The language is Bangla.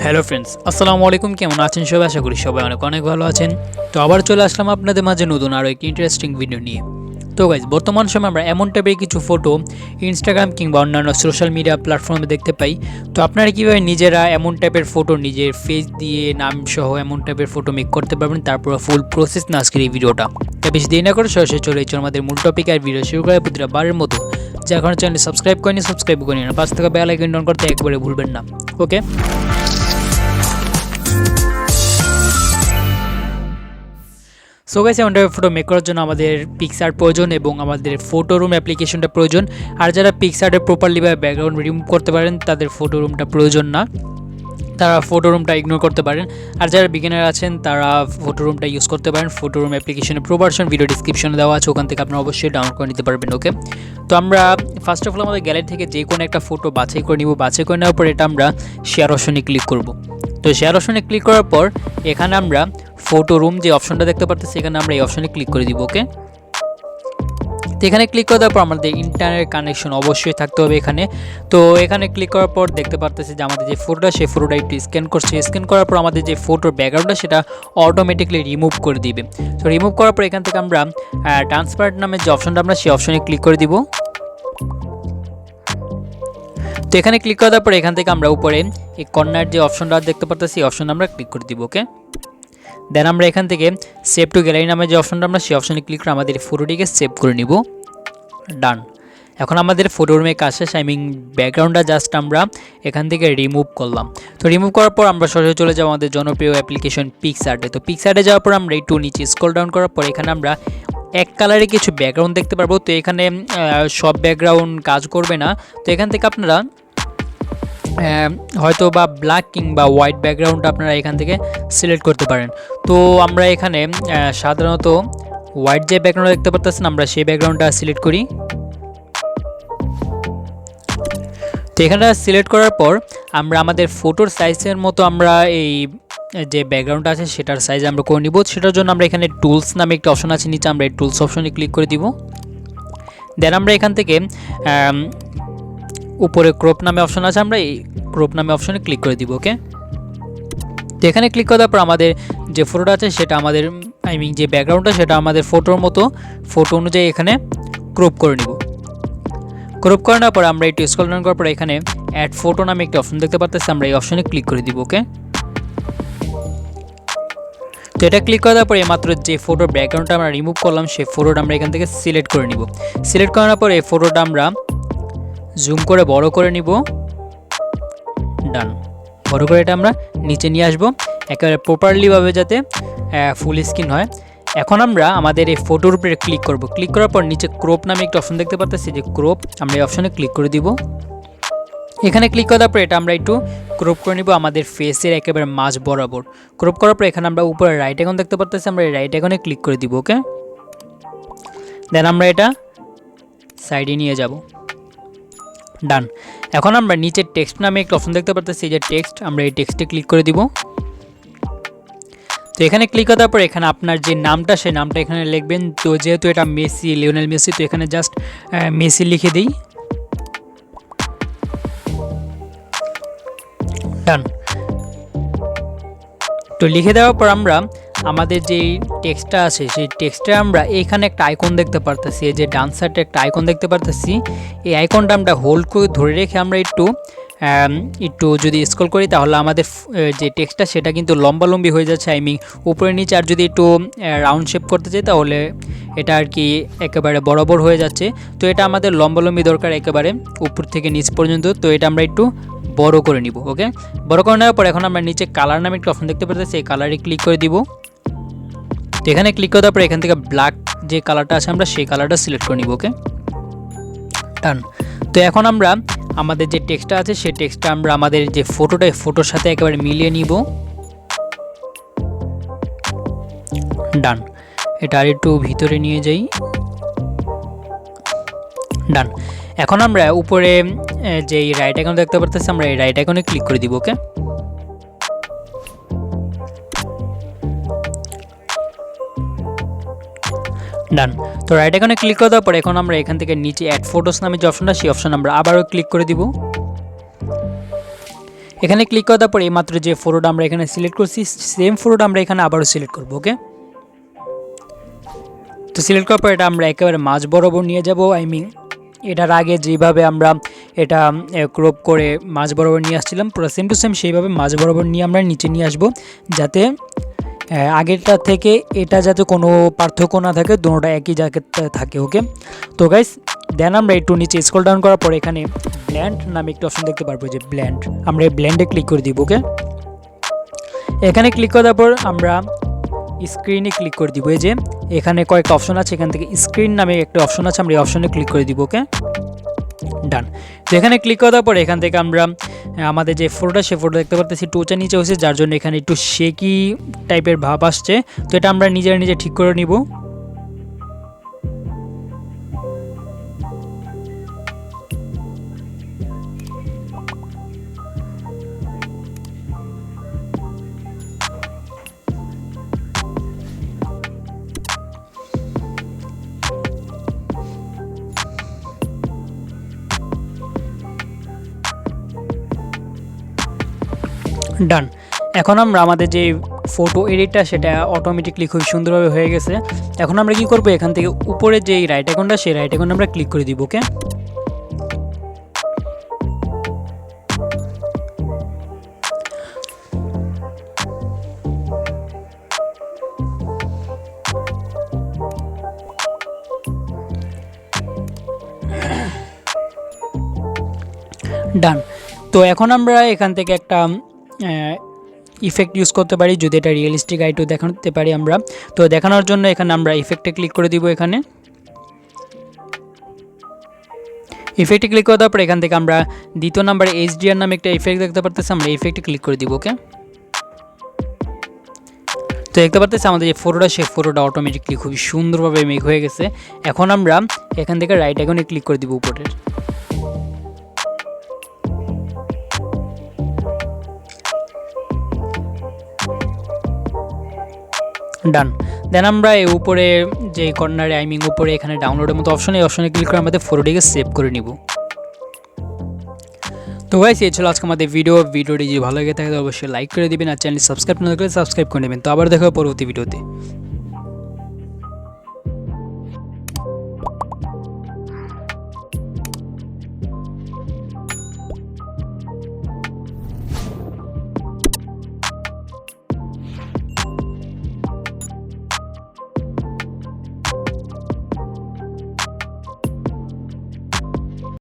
হ্যালো ফ্রেন্ডস, আসসালামু আলাইকুম। কেমন আছেন সবাই? আশা করি সবাই অনেক অনেক ভালো আছেন। তো আবার চলে আসলাম আপনাদের মাঝে নতুন আরও একটি ইন্টারেস্টিং ভিডিও নিয়ে। তো গাইজ, বর্তমান সময় আমরা এমন টাইপের কিছু ফটো ইনস্টাগ্রাম কিংবা অন্যান্য সোশ্যাল মিডিয়া প্ল্যাটফর্মে দেখতে পাই। তো আপনারা কীভাবে নিজেরা এমন টাইপের ফটো নিজের ফেস দিয়ে নাম সহ এমন টাইপের ফটো মেক করতে পারবেন, তারপর ফুল প্রসেস না আজকের এই ভিডিওটা। তাই বেশি দেরি না করে সরাসরি চলে এসেছি আমাদের মূল টপিক আর ভিডিও শুরু করে প্রতিটা বারের মতো যে এখন চ্যানেল সাবস্ক্রাইব করেনি সাবস্ক্রাইব করে নিন, পাশ থেকে বেল আইকন অন করতে একবারে ভুলবেন না। ওকে, সো গাইস, এমন টাইপের ফটো মেক করার জন্য আমাদের পিক্সআর্ট প্রয়োজন এবং আমাদের ফটো রুম অ্যাপ্লিকেশনটা প্রয়োজন। আর যারা পিক্সআর্টে প্রপারলি বা ব্যাকগ্রাউন্ড রিমুভ করতে পারেন তাদের ফটো রুমটা প্রয়োজন না, তারা ফটো রুমটা ইগনোর করতে পারেন। আর যারা বিগিনার আছেন তারা ফটো রুমটা ইউজ করতে পারেন। ফটো রুম অ্যাপ্লিকেশনের প্রো ভার্সন ভিডিও ডিসক্রিপশনে দেওয়া আছে, ওখান থেকে আপনারা অবশ্যই ডাউনলোড করে নিতে পারবেন। ওকে, তো আমরা ফার্স্ট অফ অল আমাদের গ্যালারি থেকে যে কোনো একটা ফটো বাছাই করে নিব। বাছাই করে নেওয়ার পর এটা আমরা শেয়ার অপশনে ক্লিক করব। তো শেয়ার অপশনে ক্লিক করার পর এখানে আমরা ফটো রুম যে অপশনটা দেখতে পাচ্ছি এখানে আমরা এই অপশনে ক্লিক করে দিব। ওকে, তো এখানে ক্লিক করে দেওয়ার পর আমাদের ইন্টারনেট কানেকশন অবশ্যই থাকতে হবে এখানে। তো এখানে ক্লিক করার পর দেখতে পাচ্ছি যে আমাদের যে ফটোটা সেই ফটোটা একটু স্ক্যান করছে। স্ক্যান করার পর আমাদের যে ফটোর ব্যাকগ্রাউন্ডটা সেটা অটোমেটিকলি রিমুভ করে দিবে। তো রিমুভ করার পর এখান থেকে আমরা ট্রান্সপারেন্ট নামের যে অপশনটা আমরা সেই অপশনে ক্লিক করে দিব। তো এখানে ক্লিক করে দেওয়ার পর এখান থেকে আমরা উপরে এই কর্নার যে অপশনটা দেখতে পাচ্ছি এই অপশনে আমরা ক্লিক করে দিব। ওকে, দেন আমরা এখান থেকে সেভ টু গ্যালারি নামে যে অপশনটা আমরা সেই অপশনে ক্লিক করে আমাদের ফটোটিকে সেভ করে নিব। ডান। এখন আমাদের ফটো রুমে কাজ শেষ। ব্যাকগ্রাউন্ডটা জাস্ট আমরা এখান থেকে রিমুভ করলাম। তো রিমুভ করার পর আমরা সরাসরি চলে যাব আমাদের জনপ্রিয় অ্যাপ্লিকেশন পিক্সআর্টে। তো পিক্সআর্টে যাওয়ার পর আমরা একটু নিচে স্ক্রল ডাউন করার পর এখানে আমরা এক কালারে কিছু ব্যাকগ্রাউন্ড দেখতে পারবো। তো এখানে সব ব্যাকগ্রাউন্ড কাজ করবে না, তো এখান থেকে আপনারা হয়তো বা ব্ল্যাক কিংবা হোয়াইট ব্যাকগ্রাউন্ড আপনারা এখান থেকে সিলেক্ট করতে পারেন। তো আমরা এখানে সাধারণত হোয়াইট যে ব্যাকগ্রাউন্ড দেখতে পাচ্ছেন আমরা সেই ব্যাকগ্রাউন্ডটা সিলেক্ট করি। তো এখানে সিলেক্ট করার পর আমরা আমাদের ফটোর সাইজের মতো আমরা এই যে ব্যাকগ্রাউন্ডটা আছে সেটার সাইজ আমরা করে নিব। সেটার জন্য আমরা এখানে টুলস নামে একটা অপশন আছে নিচে, আমরা এই টুলস অপশনে ক্লিক করে দিব। দেন আমরা এখান থেকে উপরে ক্রপ নামে অপশন আছে, আমরা এই ক্রপ নামে অপশনে ক্লিক করে দিব। ওকে, তো এখানে ক্লিক করার পর আমাদের যে ফটোটা আছে সেটা আমাদের যে ব্যাকগ্রাউন্ডটা সেটা আমাদের ফটোর মতো ফটো অনুযায়ী এখানে ক্রপ করে নিব। ক্রপ করে নেওয়ার পর আমরা একটু স্ক্রল ডাউন করার পর এখানে অ্যাড ফটো নামে একটা অপশন দেখতে পাচ্ছি, আমরা এই অপশনে ক্লিক করে দিব। ওকে, তো এটা ক্লিক করার পর মাত্র যে ফটোর ব্যাকগ্রাউন্ডটা আমরা রিমুভ করলাম সেই ফটোটা আমরা এখান থেকে সিলেক্ট করে নিব। সিলেক্ট করার পর এই ফটোটা আমরা জুম করে বড় করে নিব। ডান। বড় করে এটা আমরা নিচে নিয়ে আসবো একেবারে প্রপারলিভাবে যাতে ফুল স্ক্রিন হয়। এখন আমরা আমাদের এই ফটোর উপরে ক্লিক করব। ক্লিক করার পর নিচে ক্রপ নামে একটা অপশন দেখতে পাচ্ছি, যে ক্রপ, আমরা এই অপশনে ক্লিক করে দিব। এখানে ক্লিক করার পর এটা আমরা একটু ক্রপ করে নিব আমাদের ফেসের একেবারে মাঝ বরাবর। ক্রপ করার পর এখানে আমরা উপরে রাইট আইকন দেখতে পাচ্ছি, আমরা এই রাইট আইকনে ক্লিক করে দিব। ওকে, দেন আমরা এটা সাইডে নিয়ে যাব। ডান। এখন আমরা নিচে টেক্সট নামে একটা অপশন দেখতে পাচ্ছি, যে টেক্সট, আমরা এই টেক্সটে ক্লিক করে দিব। তো এখানে ক্লিক করার পর এখানে আপনার যে নামটা সেই নামটা এখানে লিখবেন। তো যেহেতু এটা মেসি, লিওনেল মেসি, তো এখানে জাস্ট মেসি লিখে দিই। ডান। তো লিখে দেওয়ার পর আমরা আমাদের যেই টেক্সটটা আছে সেই টেক্সটে আমরা এইখানে একটা আইকন দেখতে পারতেছি, এই যে ডান সাইডে একটা আইকন দেখতে পারতেছি। এই আইকনটা আমরা হোল্ড করে ধরে রেখে আমরা একটু যদি স্ক্রল করি তাহলে আমাদের যে টেক্সটটা সেটা কিন্তু লম্বালম্বি হয়ে যাচ্ছে, উপরে নিচে। আর যদি একটু রাউন্ড শেপ করতে চাই তাহলে এটা আর কি একেবারে বরাবর হয়ে যাচ্ছে। তো এটা আমাদের লম্বালম্বি দরকার একেবারে উপর থেকে নিচ পর্যন্ত। তো এটা আমরা একটু বড় করে নিব। ওকে, বড় করে নেওয়ার পর এখন আমরা নিচে কালার নামে একটা অপশন দেখতে পাচ্ছি, এই কালারে ক্লিক করে দিব। তো এখানে ক্লিক করার পর এখান থেকে ব্ল্যাক যে কালারটা আছে আমরা সেই কালারটা সিলেক্ট করে নিব। ওকে, ডান। তো এখন আমরা আমাদের যে টেক্সটটা আছে সেই টেক্সটটা আমরা আমাদের যে ফটোটা ফটোর সাথে একেবারে মিলিয়ে নিব। ডান। এটা আর একটু ভিতরে নিয়ে যাই। ডান। এখন আমরা উপরে যে রাইট আইকন দেখতে পাচ্ছি আমরা এই রাইট আইকনে ক্লিক করে দিব। ওকে, ডান। তো রাইট আইকনে ক্লিক করে দেওয়ার পর এখন আমরা এখান থেকে নিচে অ্যাড ফটোস নামে যে অপশনটা সেই অপশন আমরা আবারও ক্লিক করে দিব। এখানে ক্লিক করার পর এইমাত্র যে ফটোটা আমরা এখানে সিলেক্ট করছি সেম ফটোটা আমরা এখানে আবারও সিলেক্ট করব। ওকে, তো সিলেক্ট করার পর এটা আমরা একেবারে মাঝ বরাবর নিয়ে যাব। এটার আগে যেভাবে আমরা এটা ক্রপ করে মাঝ বরাবর নিয়ে আসছিলাম পুরো সেম টু সেম সেইভাবে মাঝ বরাবর নিয়ে আমরা নিচে নিয়ে আসব, যাতে আগেরটা থেকে এটা যাতে কোনো পার্থক্য না থাকে, দুটোটা একই জায়গাতে থাকে। ওকে, তো গাইস দেন আমরা একটু নিচে স্ক্রল ডাউন করার পর এখানে ব্ল্যান্ড নামে একটি অপশন দেখতে পারবো, যে ব্ল্যান্ড, আমরা এই ব্ল্যান্ডে ক্লিক করে দিব। ওকে, এখানে ক্লিক করার পর আমরা স্ক্রিনে ক্লিক করে দিব। এই যে এখানে কয়েকটা অপশন আছে, এখান থেকে স্ক্রিন নামে একটা অপশন আছে, আমরা এই অপশনে ক্লিক করে দিব। ওকে, ডান। তো এখানে ক্লিক করার পর এখান থেকে আমরা আমাদের যে ফটোটা সে ফটো দেখতে পারতেছি টোচা নিচে হয়েছে, যার জন্য এখানে একটু শেকি টাইপের ভাব আসছে। তো এটা আমরা নিজে ঠিক করে নিব। ডান। এখন আমরা আমাদের যে ফটো এডিটটা সেটা অটোমেটিকলি খুব সুন্দরভাবে হয়ে গেছে। এখন আমরা কি করব, এখান থেকে উপরে যে রাইট আইকনটা সেই রাইট আইকনে আমরা ক্লিক করে দিব। ওকে, ডান। তো এখন আমরা এখান থেকে একটা ইফেক্ট ইউজ করতে পারি, যদি এটা রিয়েলিস্টিক আইটও দেখাতে পারি আমরা। তো দেখানোর জন্য এখানে আমরা ইফেক্টে ক্লিক করে দিব। এখানে ইফেক্টে ক্লিক করে দেওয়ার পর এখান থেকে আমরা দ্বিতীয় নাম্বারে HDR নামে একটা ইফেক্ট দেখতে পারতেছি, আমরা ইফেক্টে ক্লিক করে দিব। ওকে, তো দেখতে পারতেছি আমাদের যে ফটোটা সেই ফটোটা অটোমেটিকলি খুব সুন্দরভাবে মেক হয়ে গেছে। এখন আমরা এখান থেকে রাইট আইকনে ক্লিক করে দিব উপরের। ডান। দেন আমরা এই উপরে যে কর্নারে উপরে এখানে ডাউনলোডের মতো অপশন, এই অপশনে ক্লিক করে আমাদের ফটোটিকে সেভ করে নিব। তো গাইস এই ছিল আজকে আমাদের ভিডিওটি যদি ভালো লেগে থাকে অবশ্যই লাইক করে দিবেন, আর চ্যানেল সাবস্ক্রাইব না করলে সাবস্ক্রাইব করে নেবেন। তো আবার দেখা হবে পরবর্তী ভিডিওতে।